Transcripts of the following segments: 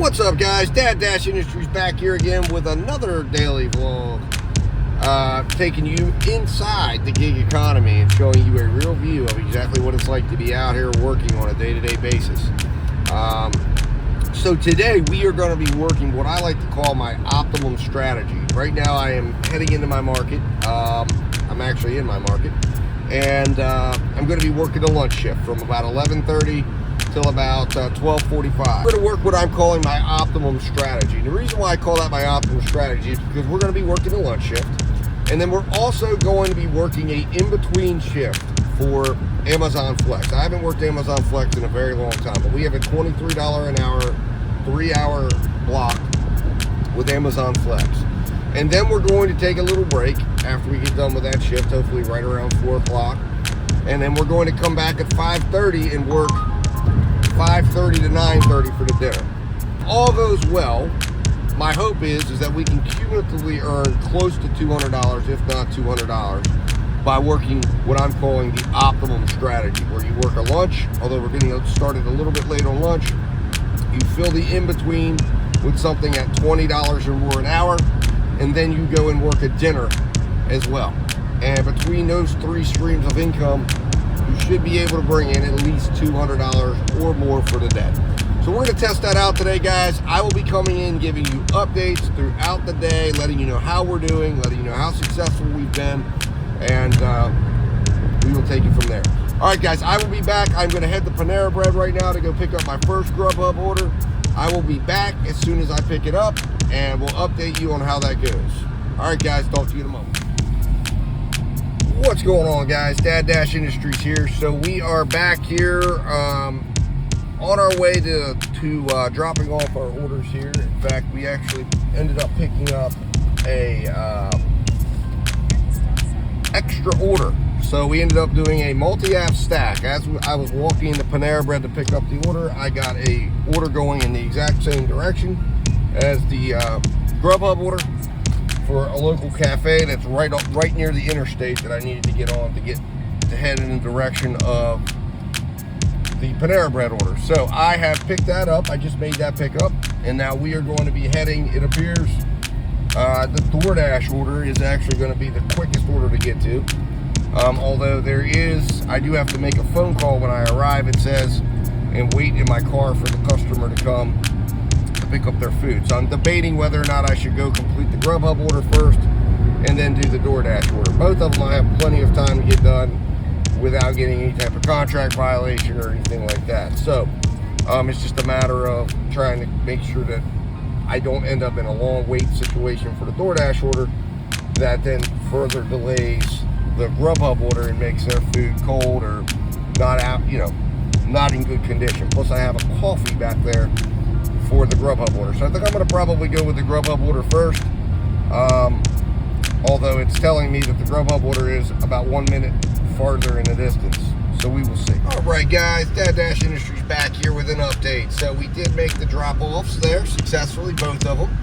What's up, guys? DOORDASH Industries back here again with another daily vlog, taking you inside the gig economy and showing you a real view of exactly what it's like to be out here working on a day-to-day basis. So today we are going to be working what I like to call my optimum strategy. Right now I am heading into my market. I'm actually in my market, and I'm going to be working a lunch shift from about 11:30 till about 12:45. I'm going to work what I'm calling my optimum strategy. And the reason why I call that my optimum strategy is because we're going to be working a lunch shift, and then we're also going to be working a in-between shift for Amazon Flex. I haven't worked Amazon Flex in a very long time, but we have a $23 an hour, 3-hour block with Amazon Flex. And then we're going to take a little break after we get done with that shift, hopefully right around 4 o'clock. And then we're going to come back at 5:30 and work 5:30 to 9:30 for the dinner. All goes well. My hope is that we can cumulatively earn close to $200, if not $200, by working what I'm calling the optimum strategy, where you work a lunch, although we're getting started a little bit late on lunch. You fill the in-between with something at $20 or more an hour, and then you go and work a dinner as well. And between those three streams of income, you should be able to bring in at least $200 or more for the day. So we're going to test that out today, guys. I will be coming in, giving you updates throughout the day, letting you know how we're doing, letting you know how successful we've been, and we will take it from there. All right, guys, I will be back. I'm going to head to Panera Bread right now to go pick up my first Grubhub order. I will be back as soon as I pick it up, and we'll update you on how that goes. All right, guys, talk to you in a moment. What's going on, guys? DOORDASH Industries here. So we are back here on our way to dropping off our orders here. In fact, we actually ended up picking up a extra order. So we ended up doing a multi-app stack. As I was walking into Panera Bread to pick up the order, I got a order going in the exact same direction as the Grubhub order for a local cafe that's right near the interstate that I needed to get on to head in the direction of the Panera Bread order. So I have picked that up. I just made that pickup, and now we are going to be heading, it appears, the DOORDASH order is actually going to be the quickest order to get to. Although I do have to make a phone call when I arrive, it says, and wait in my car for the customer to come to pick up their food. So I'm debating whether or not I should go complete the Grubhub order first and then do the DOORDASH order. Both of them I have plenty of time to get done without getting any type of contract violation or anything like that. So it's just a matter of trying to make sure that I don't end up in a long wait situation for the DOORDASH order that then further delays the Grubhub order and makes their food cold or not in good condition. Plus I have a coffee back there for the Grubhub order. So I think I'm going to probably go with the Grubhub order first. Although it's telling me that the Grubhub order is about 1 minute farther in the distance. So we will see. All right, guys, DOORDASH Industries back here with an update. So we did make the drop-offs there successfully, both of them.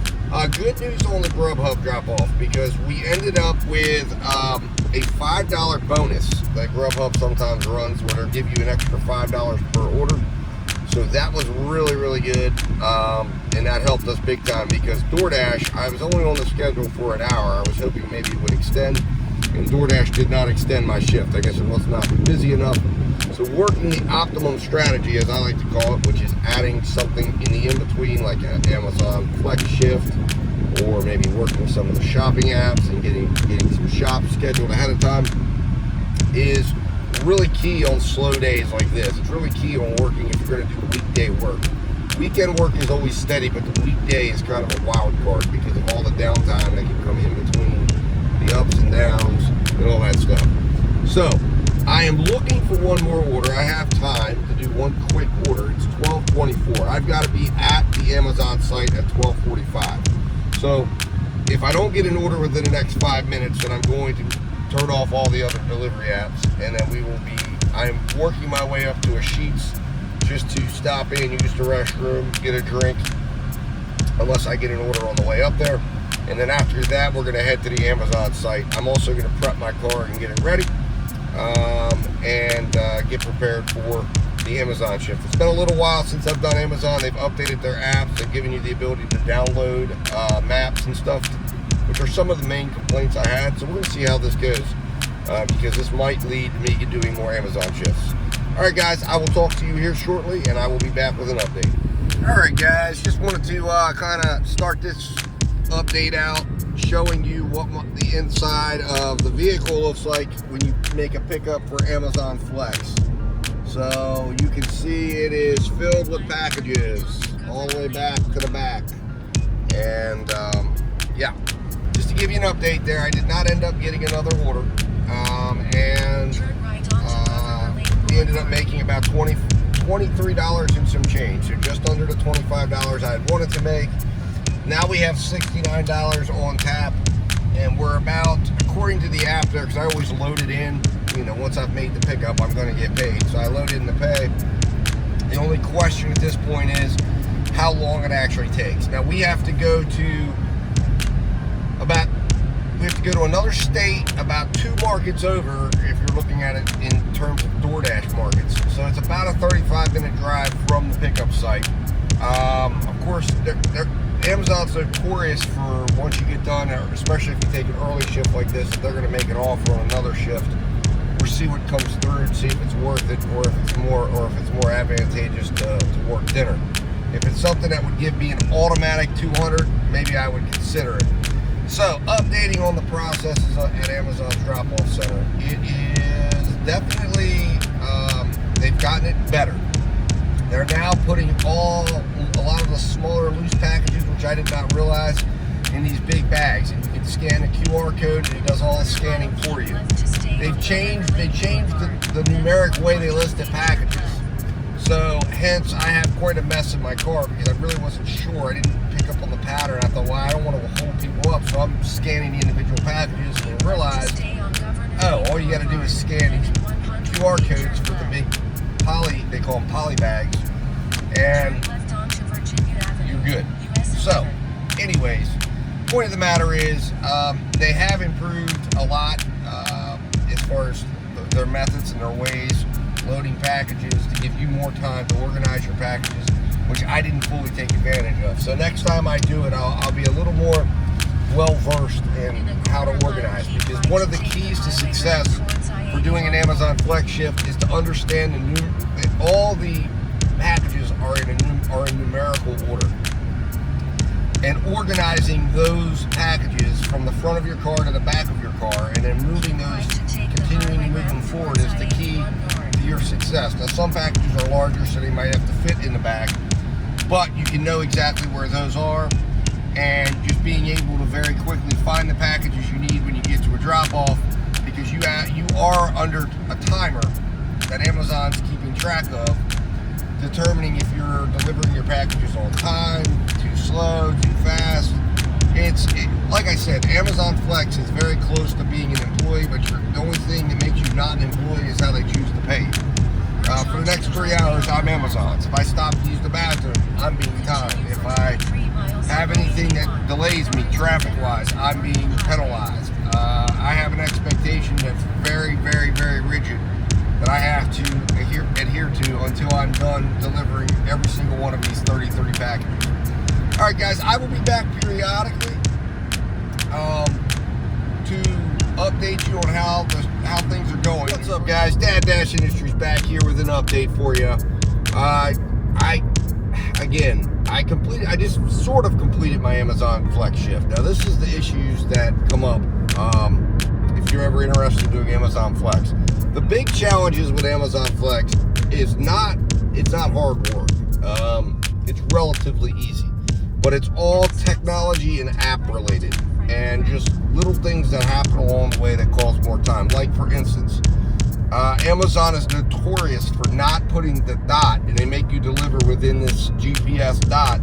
Good news on the Grubhub drop-off, because we ended up with a $5 bonus that Grubhub sometimes runs, where they'll give you an extra $5 per order. So that was really, really good, and that helped us big time, because DOORDASH, I was only on the schedule for an hour. I was hoping maybe it would extend, and DOORDASH did not extend my shift. I guess it must not be busy enough. So working the optimum strategy, as I like to call it, which is adding something in the in-between, like an Amazon Flex shift, or maybe working with some of the shopping apps and getting some shops scheduled ahead of time, is really key on slow days like this. It's really key on working if you're going to do weekday work. Weekend work is always steady, but the weekday is kind of a wild card because of all the downtime that can come in between the ups and downs and all that stuff. So I am looking for one more order. I have time to do one quick order. It's 12:24. I've got to be at the Amazon site at 12:45. So if I don't get an order within the next 5 minutes, then I'm going to turn off all the other delivery apps, and then I'm working my way up to a Sheetz just to stop in, use the restroom, get a drink, unless I get an order on the way up there. And then after that, we're going to head to the Amazon site. I'm also going to prep my car and get it ready. and get prepared for the Amazon shift. It's been a little while since I've done Amazon. They've updated their apps. They've given you the ability to download maps and stuff, which are some of the main complaints I had. So we're going to see how this goes, because this might lead to me doing more Amazon shifts. All right, guys, I will talk to you here shortly, and I will be back with an update. All right, guys, just wanted to kind of start this update out showing you what the inside of the vehicle looks like when you make a pickup for Amazon Flex. So you can see it is filled with packages all the way back to the back. And yeah, just to give you an update there, I did not end up getting another order. We ended up making about $23 and some change. So just under the $25 I had wanted to make. Now we have $69 on tap, and we're about, according to the app there, because I always load it in, you know, once I've made the pickup, I'm going to get paid. So I load in the pay. The only question at this point is how long it actually takes. Now we have to go to another state about 2 markets over if you're looking at it in terms of DOORDAsh markets. So it's about a 35-minute drive from the pickup site. Of course, Amazon's notorious for, once you get done, or especially if you take an early shift like this, they're going to make an offer on another shift. We'll see what comes through, see if it's worth it, or if it's more advantageous to work dinner. If it's something that would give me an automatic 200, maybe I would consider it. So, updating on the processes at Amazon's drop-off center. It is definitely, they've gotten it better. They're now putting a lot of the smaller loose packages, which I did not realize, in these big bags. And you can scan a QR code and it does all the scanning for you. They changed the numeric way they listed packages. So hence I have quite a mess in my car because I really wasn't sure. I didn't pick up on the pattern. I thought, well, I don't want to hold people up, so I'm scanning the individual packages, and I realized, oh, all you got to do is scan these QR codes for the big they call them poly bags, and you're good. So, anyways, point of the matter is, they have improved a lot as far as their methods and their ways, loading packages to give you more time to organize your packages, which I didn't fully take advantage of. So next time I do it, I'll be a little more well-versed in how to organize, because one of the keys to success for doing an Amazon Flex shift is to understand that all the packages are in numerical order, and organizing those packages from the front of your car to the back of your car, and then moving those, continuing to move them forward, is the key to your success. Now, some packages are larger, so they might have to fit in the back, but you can know exactly where those are, and just being able to very quickly find the packages you need when you get to a drop-off, because you are under a timer that Amazon's keeping track of, determining if you're delivering your packages on time, too slow, too fast. Like I said, Amazon Flex is very close to being an employee, but the only thing that makes you not an employee is how they choose to pay you. For the next 3 hours, I'm Amazon's. If I stop to use the bathroom, I'm being timed. If I have anything that delays me traffic-wise, I'm being penalized. I have an expectation that's very, very, very rigid that I have to adhere to until I'm done delivering every single one of these 30 packages. All right, guys, I will be back periodically to update you on how things are going. What's up, guys? Dash Industries back here with an update for you. I just sort of completed my Amazon Flex shift. Now, this is the issues that come up if you're ever interested in doing Amazon Flex. The big challenges with Amazon Flex is it's not hard work. It's relatively easy, but it's all technology and app related, and just little things that happen along the way that cause more time. Like, for instance, Amazon is notorious for not putting the dot, and they make you deliver within this GPS dot.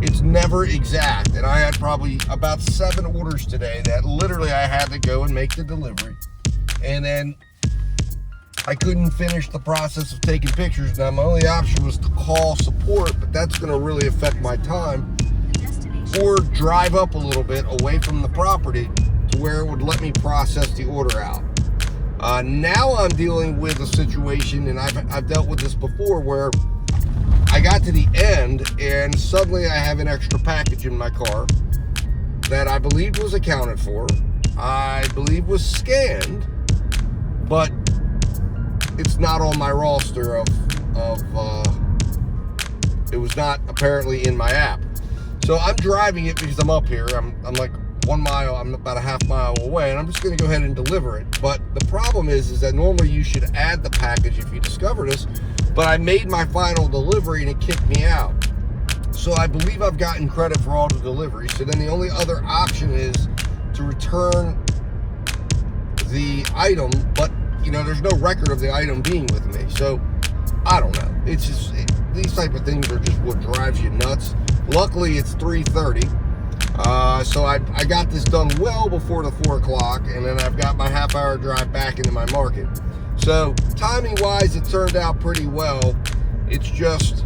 It's never exact, and I had probably about 7 orders today that literally I had to go and make the delivery, and then I couldn't finish the process of taking pictures. Now, my only option was to call support, but that's going to really affect my time, or drive up a little bit away from the property to where it would let me process the order out. Now I'm dealing with a situation, and I've dealt with this before, where I got to the end and suddenly I have an extra package in my car that I believed was accounted for, I believe was scanned, but it's not on my roster it was not apparently in my app. So I'm driving it because I'm up here. I'm like 1 mile, I'm about a half mile away, and I'm just going to go ahead and deliver it. But the problem is that normally you should add the package if you discover this, but I made my final delivery and it kicked me out. So I believe I've gotten credit for all the deliveries. So then the only other option is to return the item, but there's no record of the item being with me. So I don't know. It's just, these type of things are just what drives you nuts. Luckily it's 3:30. So I got this done well before the 4 o'clock, and then I've got my half-hour drive back into my market. So timing-wise, it turned out pretty well. It's just,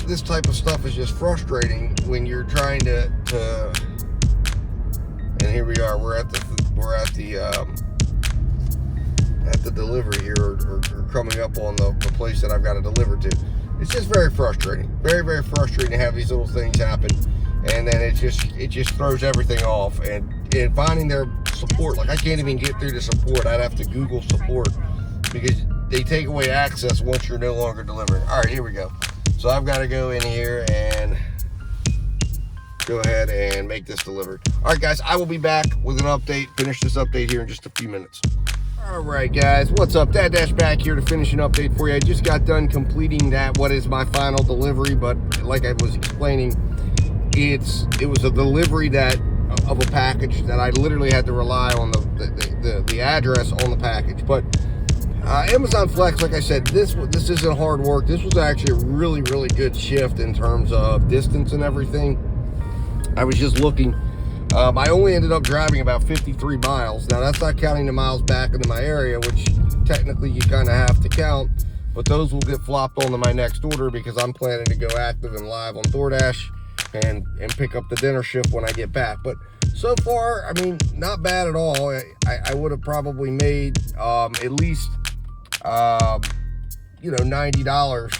this type of stuff is just frustrating when you're trying to and here we are. We're at the delivery here, or coming up on the place that I've got to deliver to. It's just very frustrating. Very, very frustrating to have these little things happen. And then it just throws everything off. And finding their support, like I can't even get through the support. I'd have to Google support because they take away access once you're no longer delivering. All right, here we go. So I've got to go in here and go ahead and make this delivered. All right, guys, I will be back with an update. Finish this update here in just a few minutes. All right, guys, what's up? DOORDASH back here to finish an update for you. I just got done completing what is my final delivery, but like I was explaining, it was a delivery of a package that I literally had to rely on the address on the package. But Amazon Flex, like I said, this isn't hard work. This was actually a really, really good shift in terms of distance and everything. I was just looking. I only ended up driving about 53 miles. Now, that's not counting the miles back into my area, which technically you kind of have to count. But those will get flopped onto my next order because I'm planning to go active and live on DoorDash and pick up the dinner shift when I get back. But so far, I mean, not bad at all. I would have probably made at least, $90.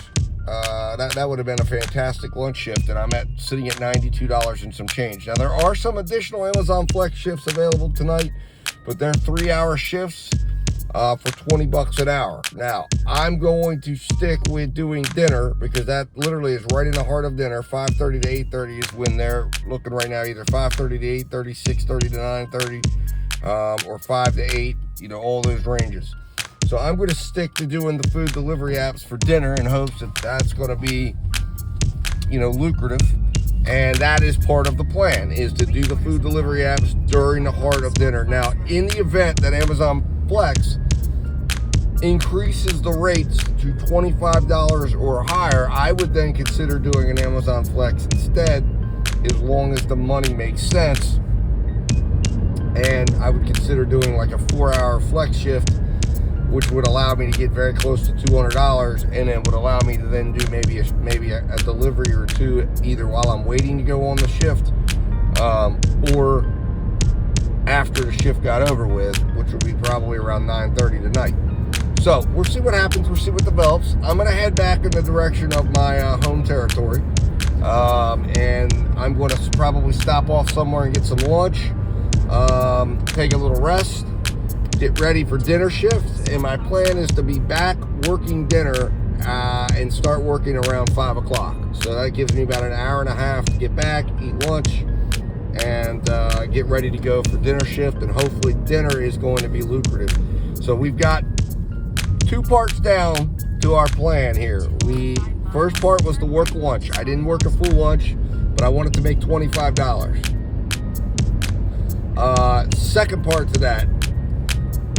That would have been a fantastic lunch shift, and I'm sitting at $92 and some change. Now, there are some additional Amazon Flex shifts available tonight, but they're 3-hour shifts for $20 an hour. Now, I'm going to stick with doing dinner because that literally is right in the heart of dinner. 5:30 to 8:30 is when they're looking right now, either 5:30 to 8:30, 6:30 to 9:30, or 5 to 8, all those ranges. So I'm going to stick to doing the food delivery apps for dinner in hopes that that's going to be, lucrative. And that is part of the plan, is to do the food delivery apps during the heart of dinner. Now, in the event that Amazon Flex increases the rates to $25 or higher, I would then consider doing an Amazon Flex instead, as long as the money makes sense. And I would consider doing like a 4-hour flex shift, which would allow me to get very close to $200, and then would allow me to then do maybe a delivery or two, either while I'm waiting to go on the shift, or after the shift got over with, which would be probably around 9:30 tonight. So we'll see what happens. We'll see what develops. I'm going to head back in the direction of my home territory, and I'm going to probably stop off somewhere and get some lunch, take a little rest, get ready for dinner shift, and my plan is to be back working dinner and start working around 5 o'clock. So that gives me about an hour and a half to get back, eat lunch, and get ready to go for dinner shift, and hopefully dinner is going to be lucrative. So we've got 2 parts down to our plan here. First part was to work lunch. I didn't work a full lunch, but I wanted to make $25. Second part to that,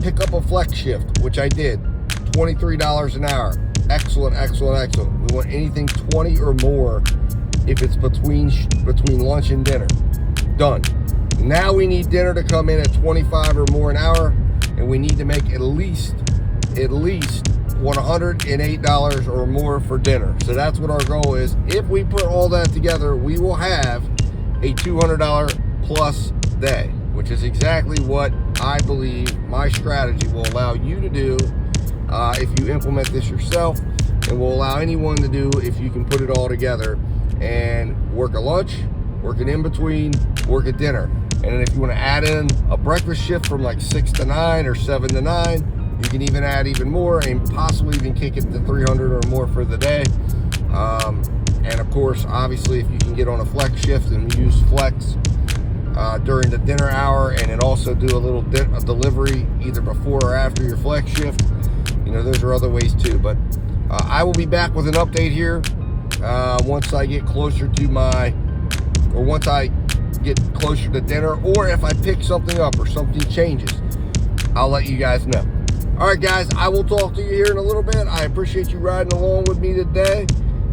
pick up a flex shift, which I did. $23 an hour. Excellent, excellent, excellent. We want anything 20 or more if it's between lunch and dinner. Done. Now we need dinner to come in at 25 or more an hour, and we need to make at least $108 or more for dinner. So that's what our goal is. If we put all that together, we will have a $200 plus day, which is exactly what I believe my strategy will allow you to do if you implement this yourself, and will allow anyone to do if you can put it all together and work a lunch, work an in-between, work a dinner. And then if you want to add in a breakfast shift from like 6 to 9 or 7 to 9, you can even add even more and possibly even kick it to 300 or more for the day. And of course, obviously, if you can get on a flex shift and use flex during the dinner hour, and then also do a little delivery either before or after your flex shift, you know, those are other ways too. But I will be back with an update here once I get closer to once I get closer to dinner, or if I pick something up or something changes, I'll let you guys know. All right, guys, I will talk to you here in a little bit. I appreciate you riding along with me today.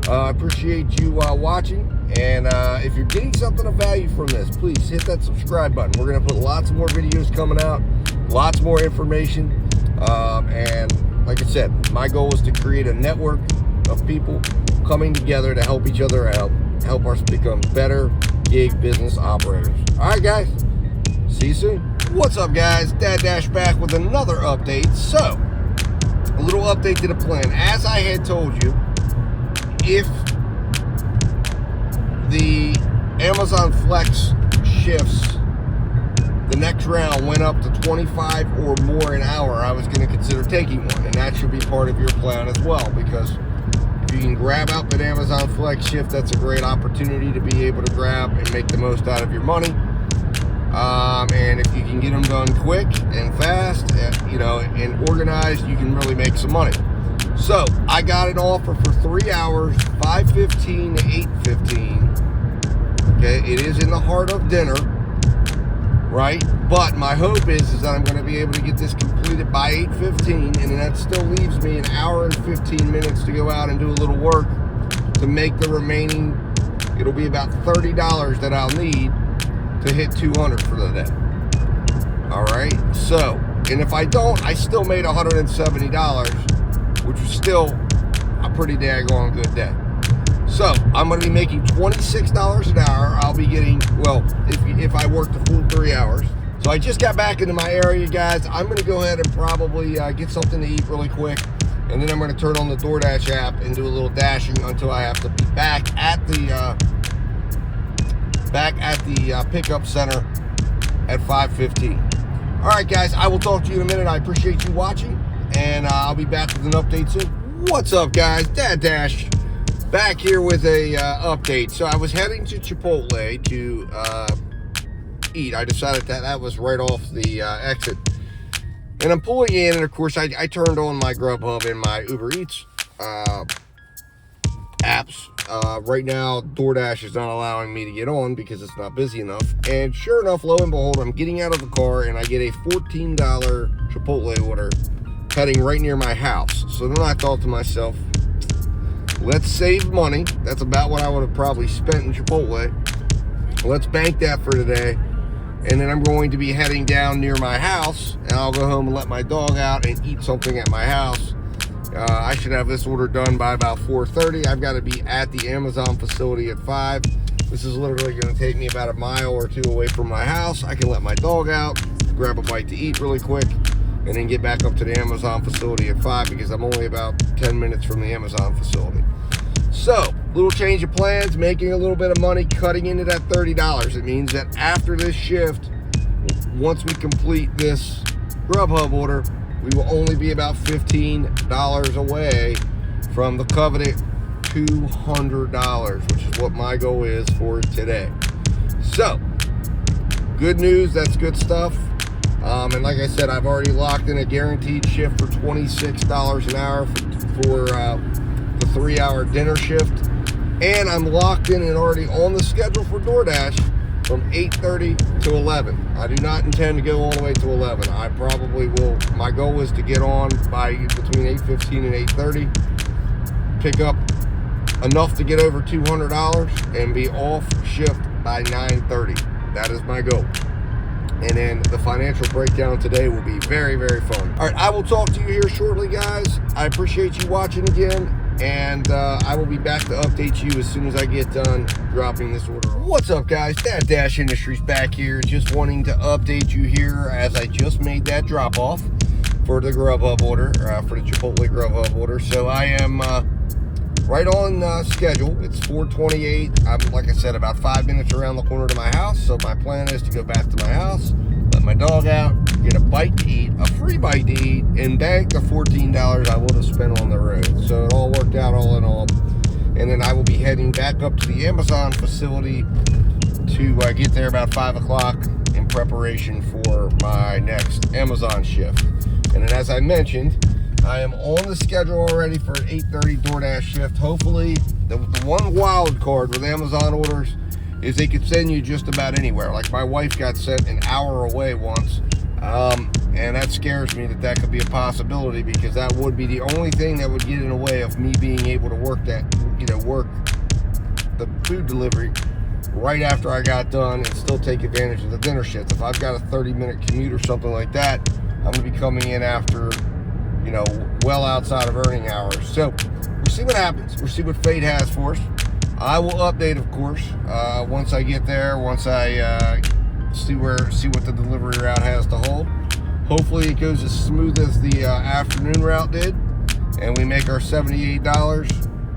I appreciate you watching. And if you're getting something of value from this, please hit that subscribe button. We're going to put lots more videos coming out, lots more information. And like I said, my goal is to create a network of people coming together to help each other out, help us become better gig business operators. All right, guys, see you soon. What's up, guys? Dad Dash back with another update. So, a little update to the plan. As I had told you, if the Amazon Flex shifts, the next round went up to 25 or more an hour, I was going to consider taking one. And that should be part of your plan as well, because if you can grab out that Amazon Flex shift, that's a great opportunity to be able to grab and make the most out of your money. And if you can get them done quick and fast, you know, and organized, you can really make some money. So I got an offer for 3 hours, 5:15 to 8:15. Okay, it is in the heart of dinner, right? But my hope is that I'm going to be able to get this completed by 8:15, and then that still leaves me an hour and 15 minutes to go out and do a little work to make the remaining. It'll be about $30 that I'll need to hit 200 for the day. All right. So, and if I don't, I still made $170, which was still a pretty daggone good day. So I'm going to be making $26 an hour. I'll be getting, well, if I work the full 3 hours. So I just got back into my area, guys. I'm going to go ahead and probably get something to eat really quick, and then I'm going to turn on the DoorDash app and do a little dashing until I have to be back at the pickup center at 5:15. All right, guys, I will talk to you in a minute. I appreciate you watching, and I'll be back with an update soon. What's up, guys? Dad Dash back here with a update. So I was heading to Chipotle to eat. I decided that was right off the exit, and I'm pulling in, and of course I turned on my Grubhub and my Uber Eats apps. Right now, DoorDash is not allowing me to get on because it's not busy enough. And sure enough, lo and behold, I'm getting out of the car and I get a $14 Chipotle order heading right near my house. So then I thought to myself, let's save money. That's about what I would have probably spent in Chipotle. Let's bank that for today. And then I'm going to be heading down near my house, and I'll go home and let my dog out and eat something at my house. I should have this order done by about 4:30. I've got to be at the Amazon facility at 5. This is literally going to take me about a mile or two away from my house. I can let my dog out, grab a bite to eat really quick, and then get back up to the Amazon facility at 5, because I'm only about 10 minutes from the Amazon facility. So, little change of plans, making a little bit of money, cutting into that $30. It means that after this shift, once we complete this Grubhub order, we will only be about $15 away from the coveted $200, which is what my goal is for today. So, good news, that's good stuff. And like I said, I've already locked in a guaranteed shift for $26 an hour for the 3-hour dinner shift. And I'm locked in and already on the schedule for DoorDash from 8:30 to 11. I do not intend to go all the way to 11. I probably will. My goal is to get on by between 8:15 and 8:30, pick up enough to get over $200, and be off shift by 9:30. That is my goal. And then the financial breakdown today will be very, very fun. All right, I will talk to you here shortly, guys. I appreciate you watching again. and I will be back to update you as soon as I get done dropping this order off. What's up, guys? DOORDASH Industries back here, just wanting to update you here as I just made that drop off for the Grubhub order, for the Chipotle Grubhub order. So I am right on schedule. It's 4:28. I'm, like I said, about 5 minutes around the corner to my house. So my plan is to go back to my house, let my dog out, get a bite to eat, a free bite to eat, and bank the $14 I would have spent on the road. So it all worked out all in all. And then I will be heading back up to the Amazon facility to get there about 5 o'clock in preparation for my next Amazon shift. And then, as I mentioned, I am on the schedule already for an 8:30 DoorDash shift. Hopefully, the one wild card with Amazon orders is they could send you just about anywhere. Like my wife got sent an hour away once, and that scares me that could be a possibility, because that would be the only thing that would get in the way of me being able to work work the food delivery right after I got done and still take advantage of the dinner shift. If I've got a 30-minute commute or something like that, I'm going to be coming in after, well outside of earning hours. So we'll see what happens. We'll see what fate has for us. I will update, of course, once I get there, once I see what the delivery route has to hold. Hopefully it goes as smooth as the afternoon route did, and we make our $78,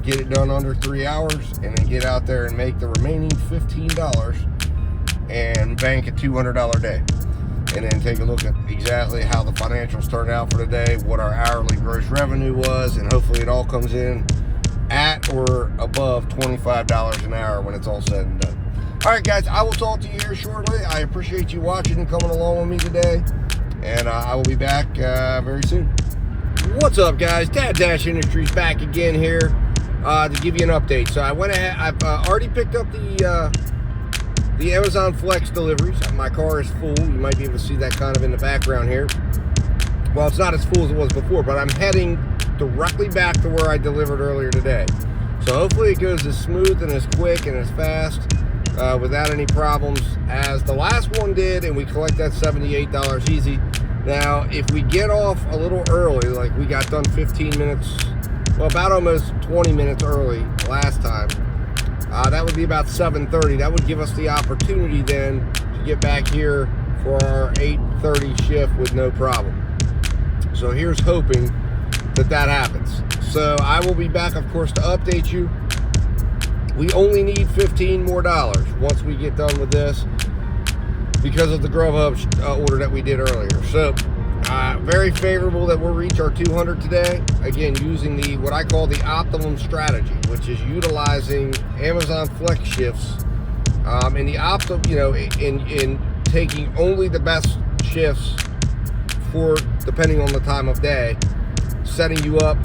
get it done under 3 hours, and then get out there and make the remaining $15 and bank a $200 day. And then take a look at exactly how the financials turned out for the day, what our hourly gross revenue was, and hopefully it all comes in at or above $25 an hour when it's all said and done. All right, guys, I will talk to you here shortly. I appreciate you watching and coming along with me today, and I will be back very soon. What's up, guys? DOORDASH Industries back again here to give you an update. So I went ahead. I've already picked up the Amazon Flex deliveries. My car is full. You might be able to see that kind of in the background here. Well, it's not as full as it was before, but I'm heading directly back to where I delivered earlier today. So hopefully it goes as smooth and as quick and as fast without any problems as the last one did, and we collect that $78 easy. Now, if we get off a little early, like we got done 15 minutes, well, about almost 20 minutes early last time, that would be about 7:30. That would give us the opportunity then to get back here for our 8:30 shift with no problem. So here's hoping that happens. So I will be back, of course, to update you. We only need $15 more once we get done with this because of the Grubhub order that we did earlier. So very favorable that we'll reach our 200 today. Again, using what I call the optimum strategy, which is utilizing Amazon Flex shifts in the in taking only the best shifts for depending on the time of day, setting you up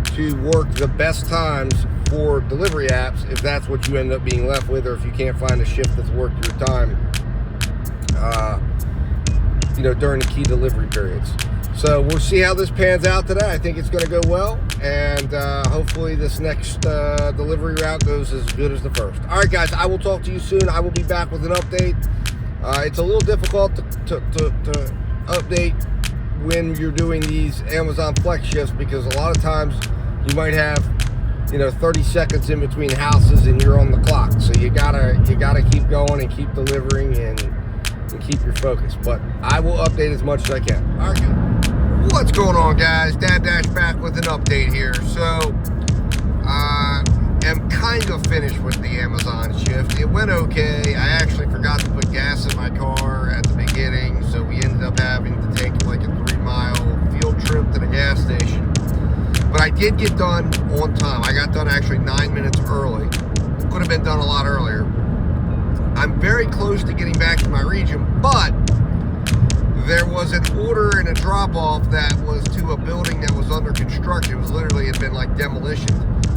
to work the best times for delivery apps if that's what you end up being left with, or if you can't find a shift that's worth your time during the key delivery periods. So we'll see how this pans out today. I think it's going to go well, and hopefully this next delivery route goes as good as the first. All right, guys, I will talk to you soon. I will be back with an update. It's a little difficult to update when you're doing these Amazon Flex shifts, because a lot of times you might have 30 seconds in between houses and you're on the clock. So you gotta keep going and keep delivering and keep your focus. But I will update as much as I can. All right, good. What's going on, guys? DOORDASH back with an update here. So am kind of finished with the Amazon shift. It went okay. I actually forgot to put gas in my car at the beginning, so we ended up having to take like a 3-mile field trip to the gas station. But I did get done on time. I got done actually 9 minutes early. Could have been done a lot earlier. I'm very close to getting back to my region, but there was an order and a drop-off that was to a building that was under construction. It was literally, it had been like demolition,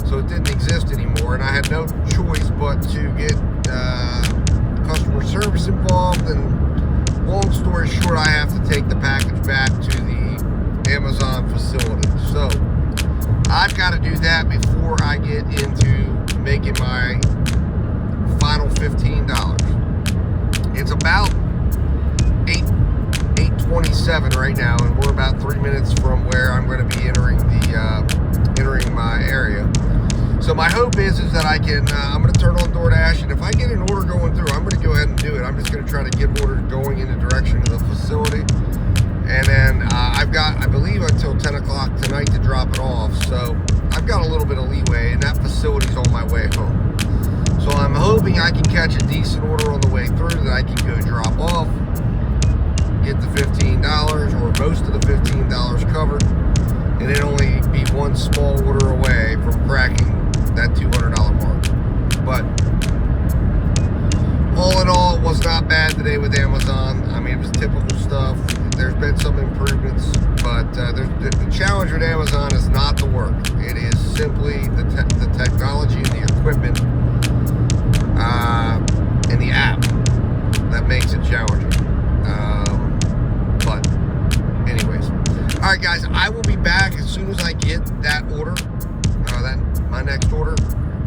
so it didn't exist anymore, and I had no choice but to get customer service involved. And long story short, I have to take the package back to the Amazon facility. So I've got to do that before I get into making my final $15. It's about 8:27 right now, and we're about 3 minutes from where I'm going to be entering entering my area. So my hope is that I can, I'm going to turn on DoorDash, and if I get an order going through, I'm going to go ahead and do it. I'm just going to try to get orders going in the direction of the facility. And then I've got, I believe, until 10 o'clock tonight to drop it off. So I've got a little bit of leeway, and that facility's on my way home. So I'm hoping I can catch a decent order on the way through that I can go drop off, get the $15 or most of the $15 covered, and then only be one small order away from cracking that $200 mark. But all in all, it was not bad today with Amazon. I mean, it was typical stuff. There's been some improvements, but the challenge with Amazon is not the work. It is simply the technology and the equipment and the app that makes it challenging. But anyways, all right, guys, I will be back as soon as I get that order, my next order.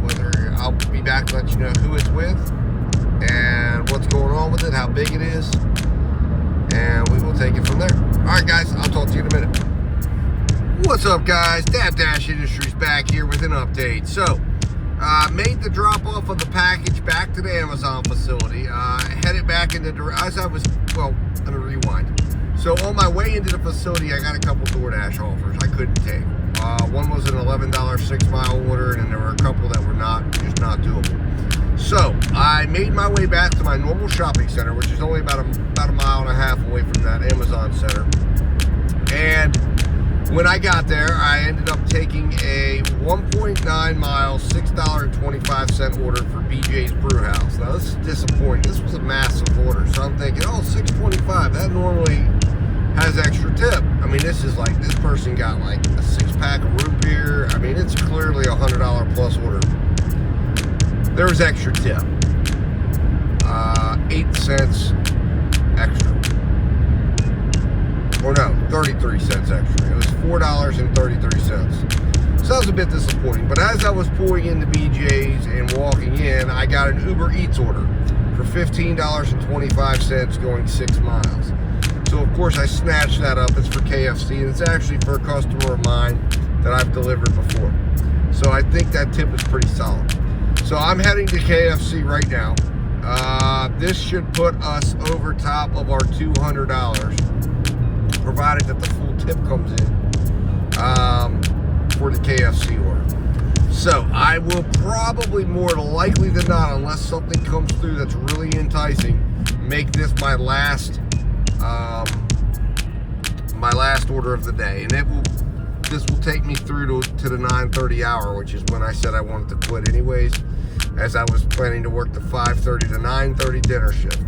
Whether I'll be back to let you know who it's with and what's going on with it, how big it is, and we will take it from there. All right, guys, I'll talk to you in a minute. What's up, guys? DOORDASH Industries back here with an update. So, made the drop off of the package back to the Amazon facility. Headed back into as I was. Well, let me rewind. So on my way into the facility, I got a couple DoorDash offers I couldn't take. One was an $11 6-mile order, and then there were a couple that were just not doable. So I made my way back to my normal shopping center, which is only about a mile and a half away from that Amazon center. And when I got there, I ended up taking a 1.9 mile, $6.25 order for BJ's Brew House. Now this is disappointing. This was a massive order, so I'm thinking, oh, $6.25. That normally has extra tip. I mean, this person got like a 6-pack of root beer. I mean, it's clearly a $100 plus order. There was extra tip. 8 cents extra. Or no, 33 cents extra. It was $4.33. So that was a bit disappointing. But as I was pulling into BJ's and walking in, I got an Uber Eats order for $15.25 going 6 miles. So of course I snatched that up. It's for KFC, and it's actually for a customer of mine that I've delivered before. So I think that tip is pretty solid. So I'm heading to KFC right now. This should put us over top of our $200, provided that the full tip comes in for the KFC order. So I will probably, more likely than not, unless something comes through that's really enticing, make this my last order of the day, and this will take me through to the 9:30 hour, which is when I said I wanted to quit anyways, as I was planning to work the 5:30 to 9:30 dinner shift.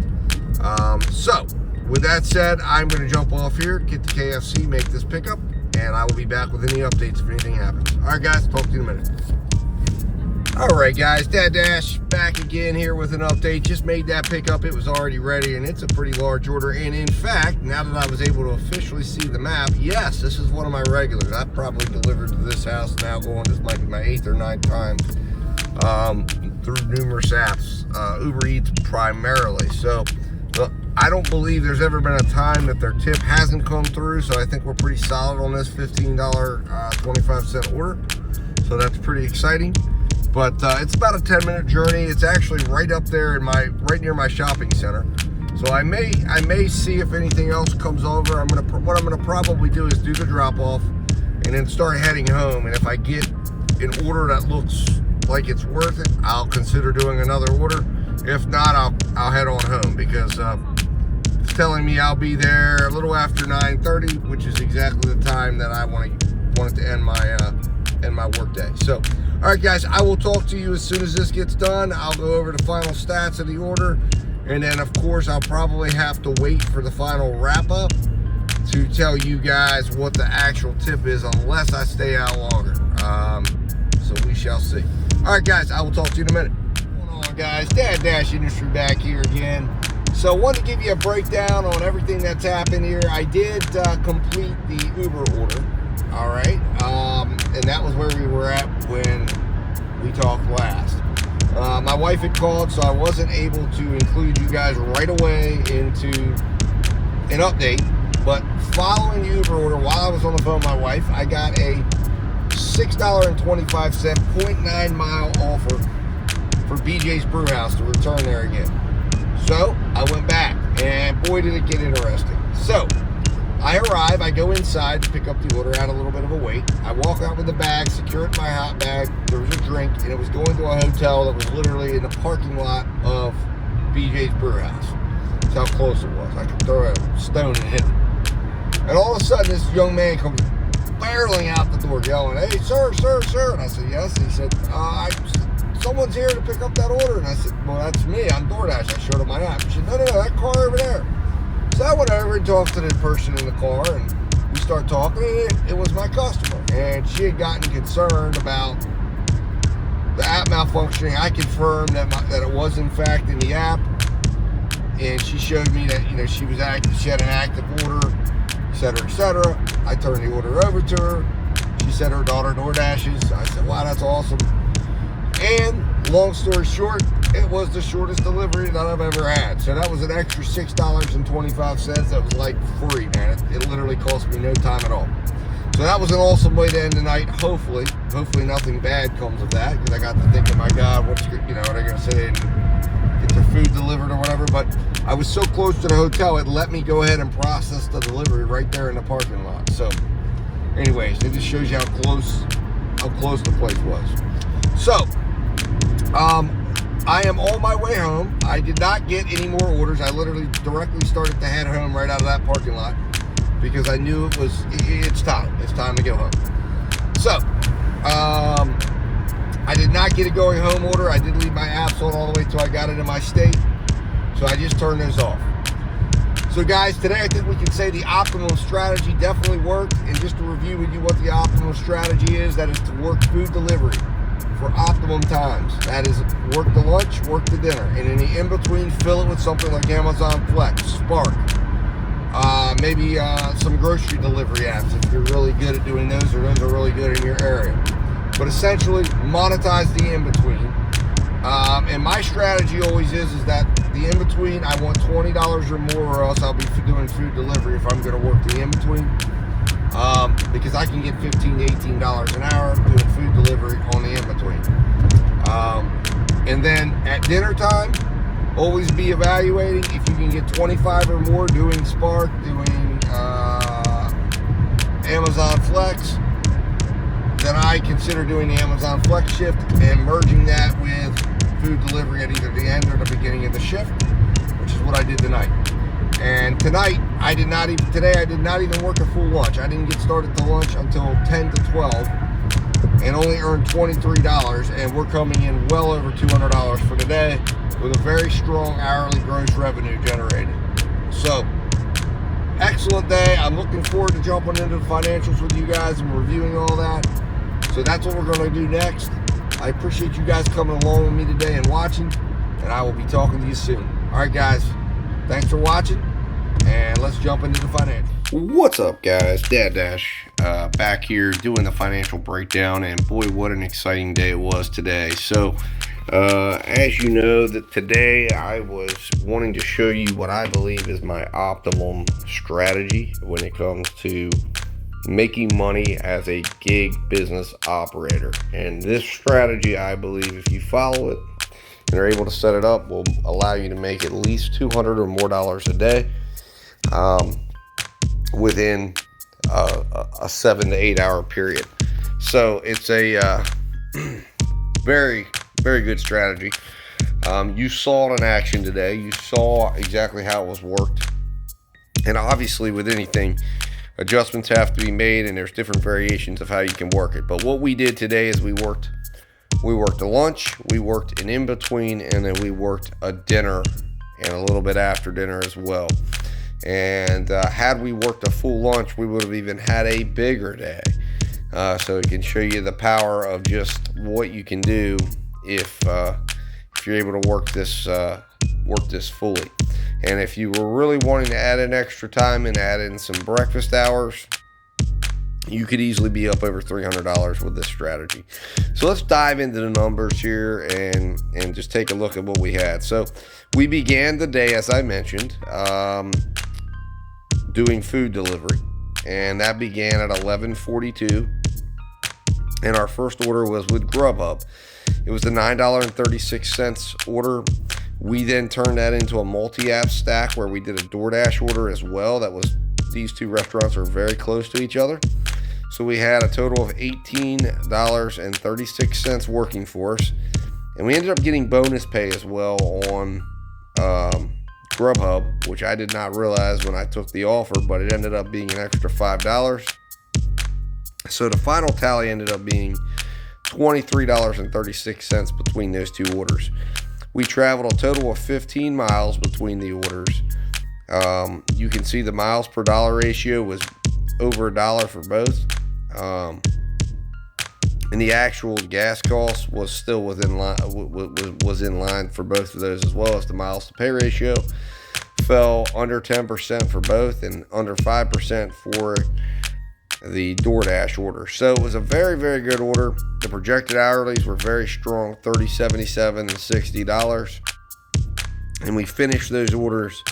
So with that said, I'm going to jump off here, get to KFC, make this pickup, and I will be back with any updates if anything happens. All right, guys, talk to you in a minute. All right, guys, DOORDASH back again here with an update. Just made that pickup. It was already ready, and it's a pretty large order. And in fact, now that I was able to officially see the map, yes, this is one of my regulars. I've probably delivered to this house now going, this might be my 8th or 9th time through numerous apps, Uber Eats primarily. So I don't believe there's ever been a time that their tip hasn't come through. So I think we're pretty solid on this $15.25 order. So that's pretty exciting. But it's about a 10-minute journey. It's actually right up there right near my shopping center. So I may see if anything else comes over. What I'm gonna probably do is do the drop off and then start heading home. And if I get an order that looks like it's worth it, I'll consider doing another order. If not, I'll head on home, because it's telling me I'll be there a little after 9:30, which is exactly the time that I want it to end my work day. So. All right, guys, I will talk to you as soon as this gets done. I'll go over the final stats of the order, and then, of course, I'll probably have to wait for the final wrap-up to tell you guys what the actual tip is, unless I stay out longer. So we shall see. All right, guys, I will talk to you in a minute. What's going on, guys? DOORDASH Industry back here again. So I wanted to give you a breakdown on everything that's happened here. I did complete the Uber order. All right, and that was where we were at when we talked last. My wife had called, so I wasn't able to include you guys right away into an update. But following the Uber order, while I was on the phone with my wife, I got a $6.25 0.9 mile offer for BJ's Brewhouse to return there again. So I went back, and boy did it get interesting. So I arrive, I go inside to pick up the order, add a little bit of a wait. I walk out with the bag, secure it in my hot bag. There was a drink, and it was going to a hotel that was literally in the parking lot of BJ's Brewhouse. That's how close it was. I could throw a stone and hit it. And all of a sudden, this young man comes barreling out the door, yelling, "Hey, sir, sir, sir." And I said, "Yes." And he said, "Someone's here to pick up that order." And I said, "Well, that's me. I'm DOORDASH." I showed him my app. He said, "No, that car over there." So I went over and talked to the person in the car, and we started talking, and it was my customer. And she had gotten concerned about the app malfunctioning. I confirmed that it was, in fact, in the app. And she showed me that, she had an active order, et cetera, et cetera. I turned the order over to her. She said her daughter DoorDashes. I said, "Wow, that's awesome." And long story short, it was the shortest delivery that I've ever had. So that was an extra $6.25. That was like free, man. It literally cost me no time at all. So that was an awesome way to end the night. Hopefully nothing bad comes of that, because I got to thinking, my God, are they going to say get their food delivered or whatever? But I was so close to the hotel, it let me go ahead and process the delivery right there in the parking lot. So anyways, it just shows you how close the place was. So I am on my way home. I did not get any more orders. I literally directly started to head home right out of that parking lot, because I knew it's time. It's time to go home. So I did not get a going home order. I did leave my apps on all the way till I got it in my state. So I just turned those off. So guys, today I think we can say the optimum strategy definitely worked. And just to review with you what the optimum strategy is, that is to work food delivery for optimum times. That is, work the lunch, work the dinner, and in the in-between, fill it with something like Amazon Flex, Spark, maybe some grocery delivery apps if you're really good at doing those, or those are really good in your area. But essentially, monetize the in-between. And my strategy always is that the in-between, I want $20 or more, or else I'll be doing food delivery if I'm going to work the in-between. Because I can get $15 to $18 an hour doing food delivery on the in-between. And then at dinner time, always be evaluating if you can get 25 or more doing Spark, doing Amazon Flex. Then I consider doing the Amazon Flex shift and merging that with food delivery at either the end or the beginning of the shift, which is what I did tonight. And tonight, I did not even work a full lunch. I didn't get started to lunch until 10 to 12 and only earned $23. And we're coming in well over $200 for the day with a very strong hourly gross revenue generated. So, excellent day. I'm looking forward to jumping into the financials with you guys and reviewing all that. So that's what we're going to do next. I appreciate you guys coming along with me today and watching, and I will be talking to you soon. All right, guys. Thanks for watching, and let's jump into the financials. What's up, guys? DOORDASH back here doing the financial breakdown, and boy, what an exciting day it was today. So, as you know, that today I was wanting to show you what I believe is my optimum strategy when it comes to making money as a gig business operator. And this strategy, I believe, if you follow it and are able to set it up, will allow you to make at least $200 or more a day within a 7 to 8 hour period. So it's a very, very good strategy. You saw it in action today. You saw exactly how it was worked. And obviously with anything, adjustments have to be made, and there's different variations of how you can work it. But what we did today is we worked a lunch, we worked an in-between, and then we worked a dinner and a little bit after dinner as well. And had we worked a full lunch, we would have even had a bigger day. So it can show you the power of just what you can do if you're able to work this fully. And if you were really wanting to add in extra time and add in some breakfast hours, you could easily be up over $300 with this strategy. So let's dive into the numbers here and just take a look at what we had. So we began the day, as I mentioned, doing food delivery, and that began at 11:42. And our first order was with Grubhub. It was the $9.36 order. We then turned that into a multi-app stack where we did a DoorDash order as well. These two restaurants are very close to each other. So we had a total of $18.36 working for us. And we ended up getting bonus pay as well on Grubhub, which I did not realize when I took the offer, but it ended up being an extra $5. So the final tally ended up being $23.36 between those two orders. We traveled a total of 15 miles between the orders. You can see the miles per dollar ratio was over $1 for both. And the actual gas cost was still within line, was in line for both of those, as well as the miles to pay ratio fell under 10% for both and under 5% for the DoorDash order. So it was a very, very good order. The projected hourlies were very strong, $30, $77, and $60. And we finished those orders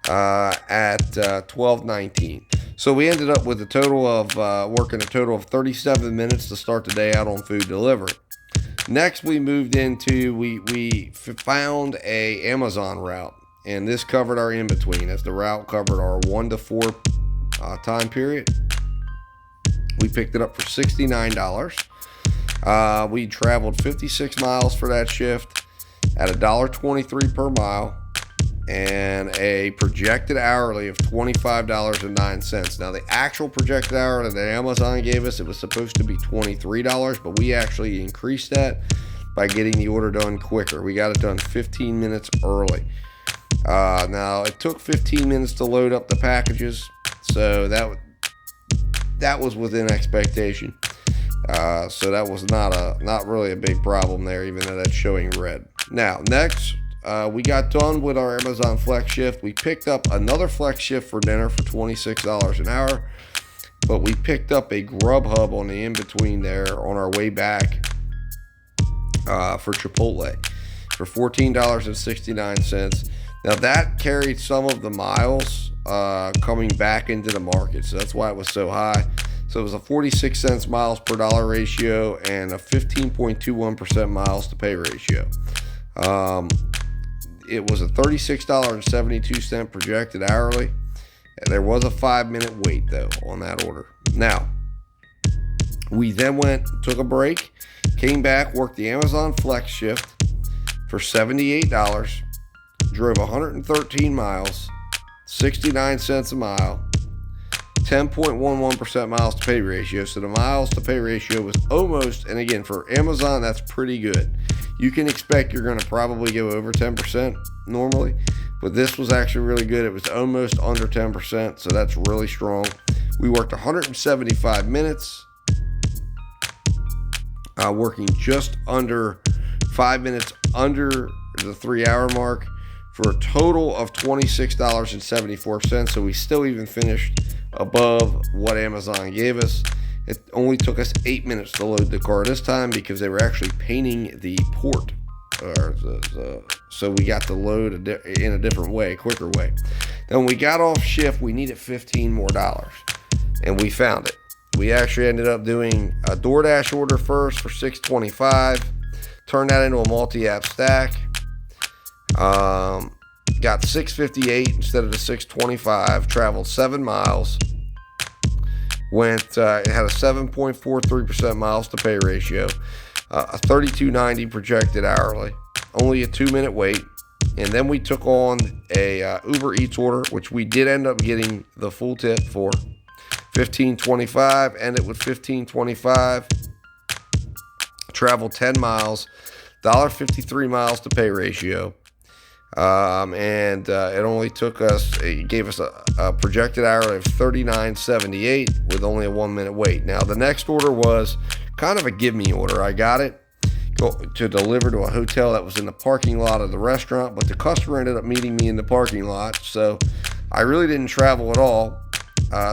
at $12.19. So we ended up with a total of working a total of 37 minutes to start the day out on food delivery. Next, we moved into, we found a Amazon route, and this covered our in-between, as the route covered our 1 to 4 time period. We picked it up for $69. We traveled 56 miles for that shift at $1.23 per mile and a projected hourly of $25.09. Now, the actual projected hourly that Amazon gave us, it was supposed to be $23, but we actually increased that by getting the order done quicker. We got it done 15 minutes early. Now, it took 15 minutes to load up the packages, so that was within expectation. So that was not really a big problem there, even though that's showing red. Now, next, we got done with our Amazon Flex shift. We picked up another Flex shift for dinner for $26 an hour, but we picked up a Grubhub on the in-between there on our way back for Chipotle for $14.69. Now, that carried some of the miles coming back into the market, so that's why it was so high. So it was a 46 cents miles per dollar ratio and a 15.21% miles to pay ratio. It was a $36.72 projected hourly. There was a 5-minute wait though on that order. Now, we then took a break, came back, worked the Amazon Flex shift for $78, drove 113 miles, 69 cents a mile, 10.11% miles to pay ratio. So the miles to pay ratio was almost, and again, for Amazon, that's pretty good. You can expect you're going to probably go over 10% normally, but this was actually really good. It was almost under 10%, so that's really strong. We worked 175 minutes, working just under 5 minutes under the 3-hour mark for a total of $26.74. So we still even finished above what Amazon gave us. It only took us 8 minutes to load the car this time because they were actually painting the port. So we got to load in a different way, a quicker way. Then when we got off shift, we needed $15 more, and we found it. We actually ended up doing a DoorDash order first for $6.25, turned that into a multi-app stack. Got $6.58 instead of the $6.25, traveled 7 miles. It had a 7.43% miles to pay ratio, a $32.90 projected hourly, only a 2-minute wait. And then we took on a Uber Eats order, which we did end up getting the full tip for, $15.25, ended with $15.25, traveled 10 miles, $1.53 miles to pay ratio. It only took us, it gave us a projected hourly of $39.78 with only a 1-minute wait. Now, the next order was kind of a give me order. I got it to deliver to a hotel that was in the parking lot of the restaurant, but the customer ended up meeting me in the parking lot, so I really didn't travel at all.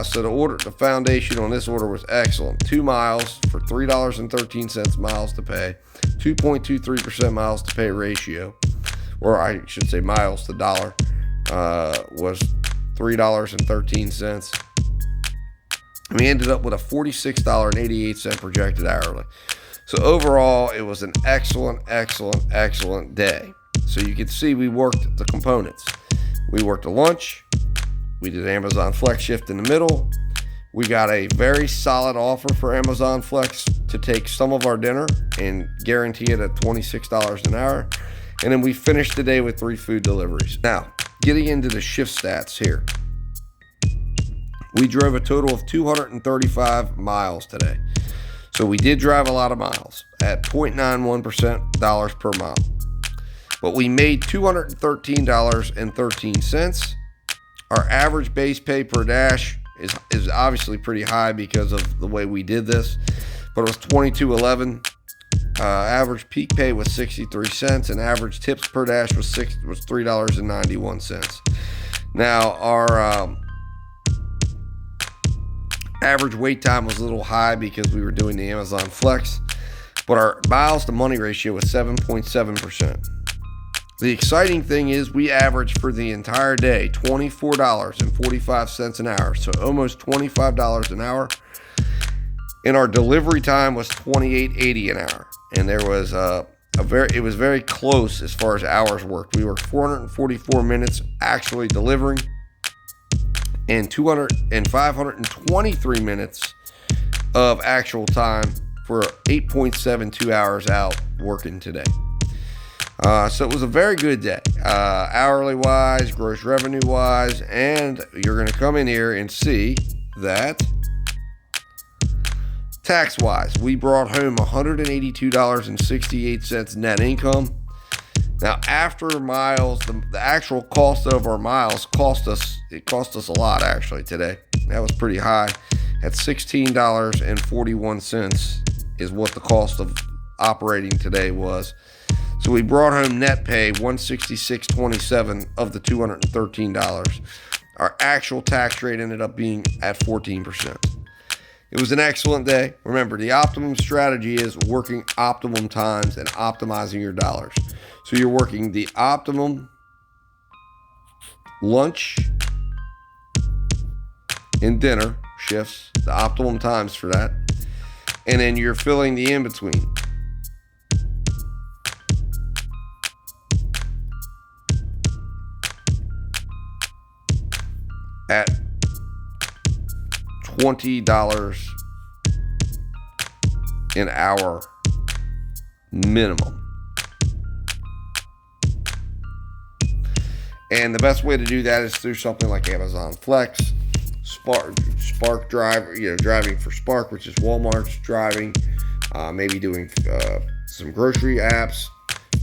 So the foundation on this order was excellent. 2 miles for $3.13 miles to pay, 2.23% miles to pay ratio. Or I should say miles to dollar, was $3.13. We ended up with a $46.88 projected hourly. So overall, it was an excellent day. So you can see we worked the components. We worked a lunch. We did Amazon Flex shift in the middle. We got a very solid offer for Amazon Flex to take some of our dinner and guarantee it at $26 an hour. And then we finished the day with 3 food deliveries. Now, getting into the shift stats here. We drove a total of 235 miles today. So we did drive a lot of miles at 0.91% dollars per mile. But we made $213.13. Our average base pay per dash is obviously pretty high because of the way we did this, but it was $22.11. Average peak pay was 63 cents, and average tips per dash was $3.91. Now our average wait time was a little high because we were doing the Amazon Flex, but our miles to money ratio was 7.7%. The exciting thing is we averaged for the entire day $24.45 an hour, so almost $25 an hour. And our delivery time was $28.80 an hour. And there was it was very close as far as hours worked. We worked 444 minutes actually delivering, and 523 minutes of actual time for 8.72 hours out working today. So it was a very good day, hourly wise, gross revenue wise, and you're going to come in here and see that tax wise, we brought home $182.68 net income. Now, after miles, the actual cost of our miles cost us a lot actually today. That was pretty high at $16.41 is what the cost of operating today was. So we brought home net pay $166.27 of the $213. Our actual tax rate ended up being at 14%. It was an excellent day. Remember, the optimum strategy is working optimum times and optimizing your dollars. So you're working the optimum lunch and dinner shifts, the optimum times for that. And then you're filling the in-between. At $20 an hour minimum. And the best way to do that is through something like Amazon Flex, Spark Drive, driving for Spark, which is Walmart's driving, maybe doing some grocery apps,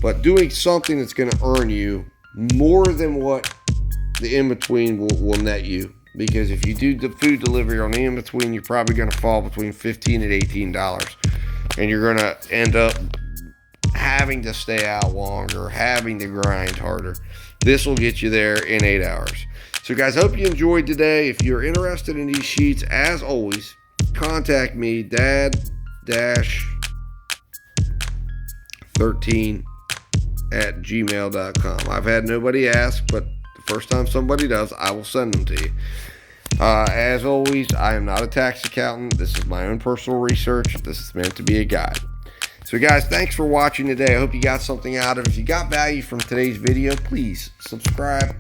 but doing something that's going to earn you more than what the in-between will net you, because if you do the food delivery on the in-between, you're probably going to fall between $15 and $18, and you're going to end up having to stay out longer, having to grind harder. This will get you there in 8 hours. So guys, I hope you enjoyed today. If you're interested in these sheets, as always, contact me, dad-13@gmail.com. I've had nobody ask, but first time somebody does, I will send them to you. As always, I am not a tax accountant. This is my own personal research. This is meant to be a guide. So guys, thanks for watching today. I hope you got something out of it. If you got value from today's video, please subscribe,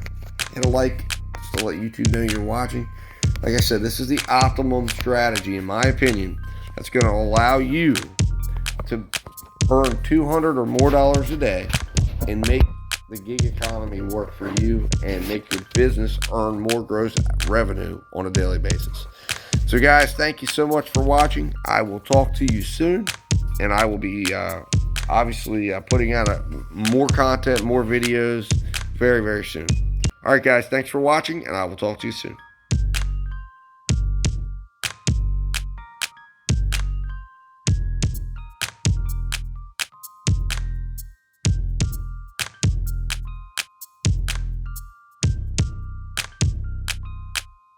hit a like, just to let YouTube know you're watching. Like I said, this is the optimum strategy, in my opinion, that's going to allow you to earn $200 or more a day and make the gig economy work for you and make your business earn more gross revenue on a daily basis. So guys, thank you so much for watching. I will talk to you soon, and I will be obviously putting out more content, more videos very, very soon. All right guys, thanks for watching, and I will talk to you soon.